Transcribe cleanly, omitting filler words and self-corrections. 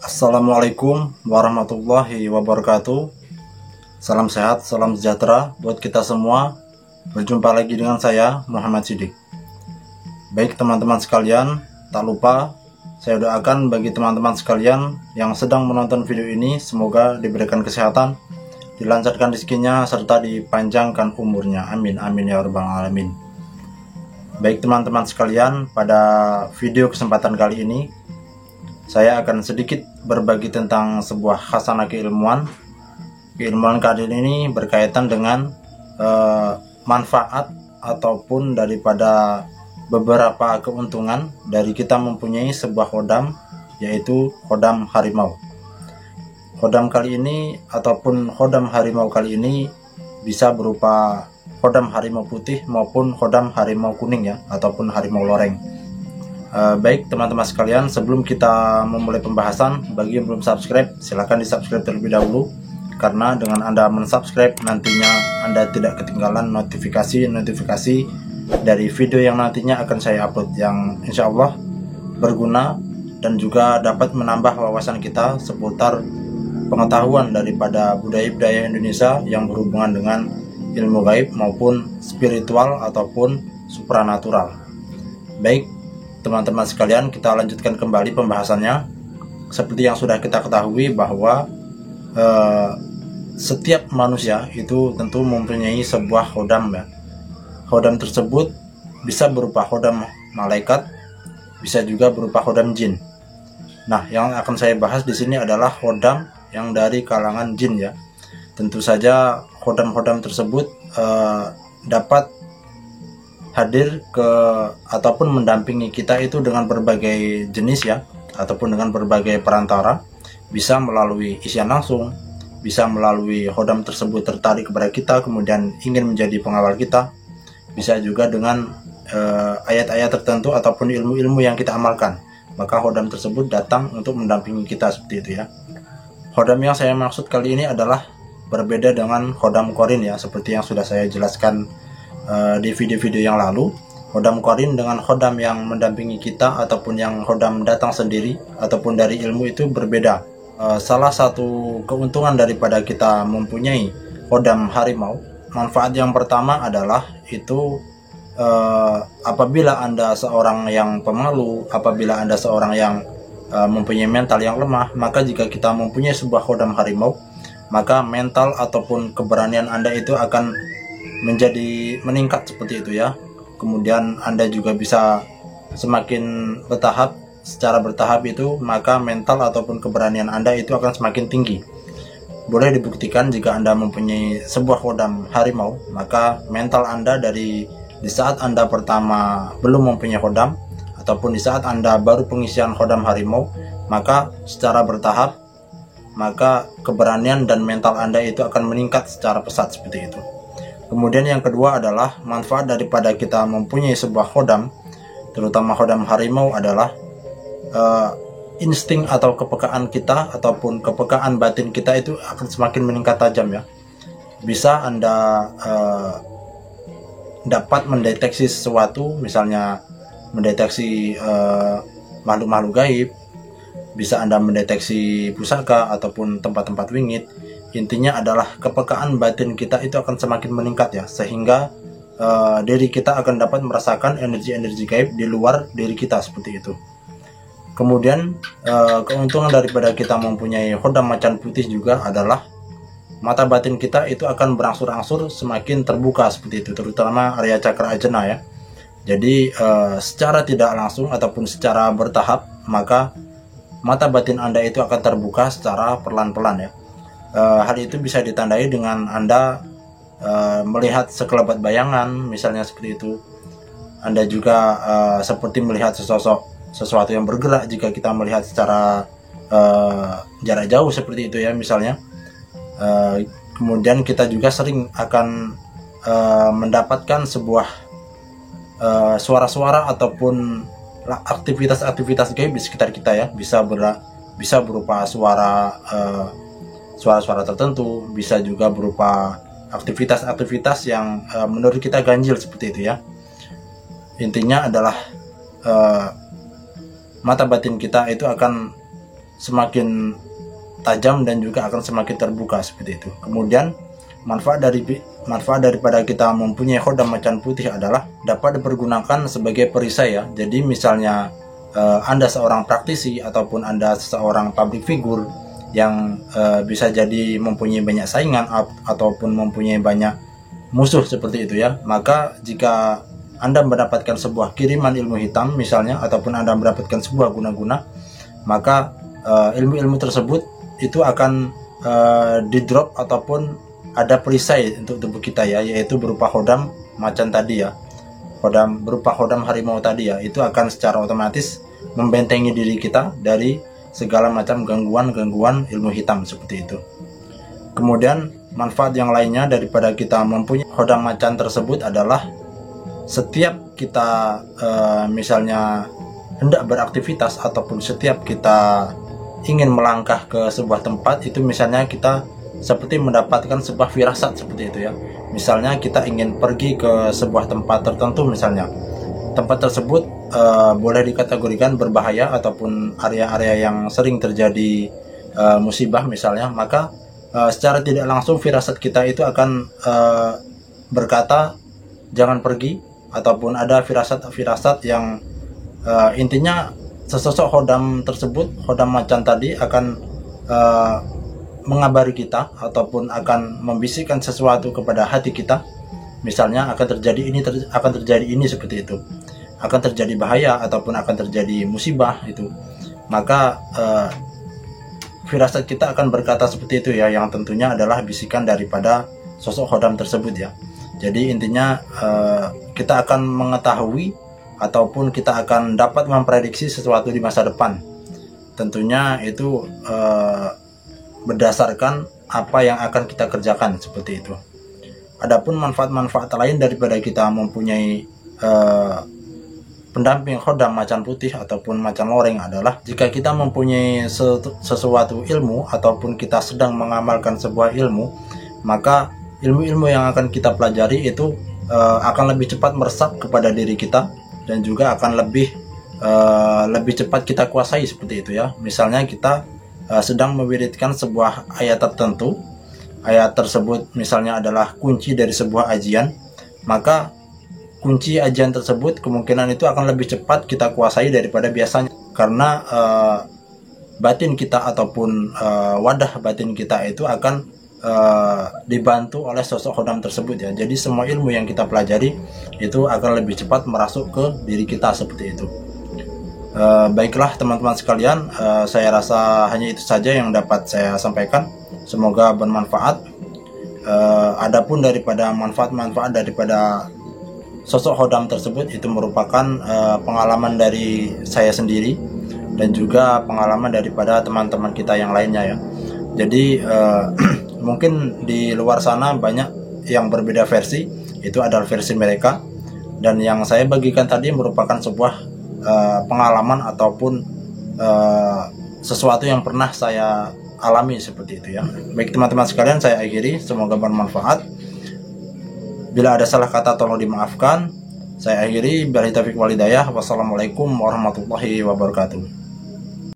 Assalamualaikum warahmatullahi wabarakatuh. Salam sehat, salam sejahtera buat kita semua. Berjumpa lagi dengan saya, Muhammad Sidik. Baik teman-teman sekalian, tak lupa saya doakan bagi teman-teman sekalian yang sedang menonton video ini, semoga diberikan kesehatan, dilancarkan rezekinya, serta dipanjangkan umurnya. Amin, amin ya rabbal alamin. Baik teman-teman sekalian, pada video kesempatan kali ini saya akan sedikit berbagi tentang sebuah khasanah keilmuan. Keilmuan kali ini berkaitan dengan manfaat ataupun daripada beberapa keuntungan dari kita mempunyai sebuah khodam, yaitu khodam harimau. Khodam kali ini ataupun khodam harimau kali ini bisa berupa khodam harimau putih maupun khodam harimau kuning ya, ataupun harimau loreng. Baik teman-teman sekalian, sebelum kita memulai pembahasan, bagi yang belum subscribe silahkan di subscribe terlebih dahulu, karena dengan Anda mensubscribe nantinya Anda tidak ketinggalan notifikasi dari video yang nantinya akan saya upload, yang insya Allah berguna dan juga dapat menambah wawasan kita seputar pengetahuan daripada budaya-budaya Indonesia yang berhubungan dengan ilmu gaib maupun spiritual ataupun supranatural. Baik teman-teman sekalian, kita lanjutkan kembali pembahasannya. Seperti yang sudah kita ketahui bahwa setiap manusia itu tentu mempunyai sebuah khodam ya. Khodam tersebut bisa berupa khodam malaikat, bisa juga berupa khodam jin. Nah, yang akan saya bahas di sini adalah khodam yang dari kalangan jin ya. Tentu saja khodam-khodam tersebut dapat hadir ke ataupun mendampingi kita itu dengan berbagai jenis ya, ataupun dengan berbagai perantara. Bisa melalui isian langsung, bisa melalui khodam tersebut tertarik kepada kita kemudian ingin menjadi pengawal kita, bisa juga dengan ayat-ayat tertentu ataupun ilmu-ilmu yang kita amalkan, maka khodam tersebut datang untuk mendampingi kita seperti itu ya. Khodam yang saya maksud kali ini adalah berbeda dengan khodam korin ya, seperti yang sudah saya jelaskan di video-video yang lalu. Khodam korin dengan khodam yang mendampingi kita ataupun yang khodam datang sendiri ataupun dari ilmu itu berbeda. Salah satu keuntungan daripada kita mempunyai khodam harimau, manfaat yang pertama adalah itu apabila Anda seorang yang pemalu, apabila Anda seorang yang mempunyai mental yang lemah, maka jika kita mempunyai sebuah khodam harimau, maka mental ataupun keberanian Anda itu akan menjadi meningkat seperti itu ya. Kemudian Anda juga bisa semakin bertahap, secara bertahap itu maka mental ataupun keberanian Anda itu akan semakin tinggi. Boleh dibuktikan jika Anda mempunyai sebuah khodam harimau, maka mental Anda di saat Anda pertama belum mempunyai khodam ataupun di saat Anda baru pengisian khodam harimau, maka secara bertahap maka keberanian dan mental Anda itu akan meningkat secara pesat seperti itu. Kemudian yang kedua adalah manfaat daripada kita mempunyai sebuah khodam, terutama khodam harimau, adalah insting atau kepekaan kita ataupun kepekaan batin kita itu akan semakin meningkat tajam ya. Bisa Anda dapat mendeteksi sesuatu, misalnya mendeteksi makhluk-makhluk gaib, bisa Anda mendeteksi pusaka ataupun tempat-tempat wingit. Intinya adalah kepekaan batin kita itu akan semakin meningkat ya, sehingga diri kita akan dapat merasakan energi-energi gaib di luar diri kita seperti itu. Kemudian keuntungan daripada kita mempunyai khodam macan putih juga adalah mata batin kita itu akan berangsur-angsur semakin terbuka seperti itu, terutama area cakra ajna ya. Jadi secara tidak langsung ataupun secara bertahap, maka mata batin Anda itu akan terbuka secara perlahan-pelan ya. Hal itu bisa ditandai dengan Anda melihat sekelebat bayangan, misalnya seperti itu. Anda juga seperti melihat sesuatu yang bergerak jika kita melihat secara jarak jauh seperti itu ya, misalnya. Kemudian kita juga sering akan mendapatkan sebuah suara-suara ataupun aktivitas-aktivitas gaib di sekitar kita ya. Bisa berupa suara-suara tertentu, bisa juga berupa aktivitas-aktivitas yang menurut kita ganjil seperti itu ya. Intinya adalah mata batin kita itu akan semakin tajam dan juga akan semakin terbuka seperti itu. Kemudian manfaat daripada kita mempunyai khodam macan putih adalah dapat dipergunakan sebagai perisai ya. Jadi misalnya Anda seorang praktisi ataupun Anda seorang public figure yang bisa jadi mempunyai banyak saingan ataupun mempunyai banyak musuh seperti itu ya, maka jika Anda mendapatkan sebuah kiriman ilmu hitam misalnya, ataupun Anda mendapatkan sebuah guna-guna, maka ilmu-ilmu tersebut itu akan di drop ataupun ada perisai untuk tubuh kita ya, yaitu berupa khodam macan tadi ya, berupa khodam harimau tadi ya. Itu akan secara otomatis membentengi diri kita dari segala macam gangguan-gangguan ilmu hitam seperti itu. Kemudian manfaat yang lainnya daripada kita mempunyai khodam macan tersebut adalah setiap kita misalnya hendak beraktivitas ataupun setiap kita ingin melangkah ke sebuah tempat, itu misalnya kita seperti mendapatkan sebuah firasat seperti itu ya. Misalnya kita ingin pergi ke sebuah tempat tertentu, misalnya tempat tersebut boleh dikategorikan berbahaya ataupun area-area yang sering terjadi musibah misalnya, maka secara tidak langsung firasat kita itu akan berkata jangan pergi, ataupun ada firasat-firasat yang intinya sesosok khodam tersebut, khodam macan tadi akan mengabari kita ataupun akan membisikkan sesuatu kepada hati kita. Misalnya akan terjadi ini seperti itu, akan terjadi bahaya ataupun akan terjadi musibah itu. Maka firasat kita akan berkata seperti itu ya, yang tentunya adalah bisikan daripada sosok khodam tersebut ya. Jadi intinya kita akan mengetahui ataupun kita akan dapat memprediksi sesuatu di masa depan. Tentunya itu berdasarkan apa yang akan kita kerjakan seperti itu. Adapun manfaat-manfaat lain daripada kita mempunyai pendamping khodam macan putih ataupun macan loreng adalah jika kita mempunyai sesuatu ilmu ataupun kita sedang mengamalkan sebuah ilmu, maka ilmu-ilmu yang akan kita pelajari itu akan lebih cepat meresap kepada diri kita dan juga akan lebih cepat kita kuasai seperti itu ya. Misalnya kita sedang mewiridkan sebuah ayat tertentu, ayat tersebut misalnya adalah kunci dari sebuah ajian, maka kunci ajian tersebut kemungkinan itu akan lebih cepat kita kuasai daripada biasanya, karena batin kita ataupun wadah batin kita itu akan dibantu oleh sosok khodam tersebut ya. Jadi semua ilmu yang kita pelajari itu akan lebih cepat merasuk ke diri kita seperti itu. Baiklah teman-teman sekalian, saya rasa hanya itu saja yang dapat saya sampaikan. Semoga bermanfaat. Adapun daripada manfaat-manfaat daripada sosok khodam tersebut itu merupakan pengalaman dari saya sendiri dan juga pengalaman daripada teman-teman kita yang lainnya ya. Jadi mungkin di luar sana banyak yang berbeda versi, itu adalah versi mereka, dan yang saya bagikan tadi merupakan sebuah pengalaman ataupun sesuatu yang pernah saya alami seperti itu ya. Baik teman-teman sekalian, saya akhiri, semoga bermanfaat. Bila ada salah kata tolong dimaafkan. Saya akhiri, billahi taufiq wal hidayah. Wassalamualaikum warahmatullahi wabarakatuh.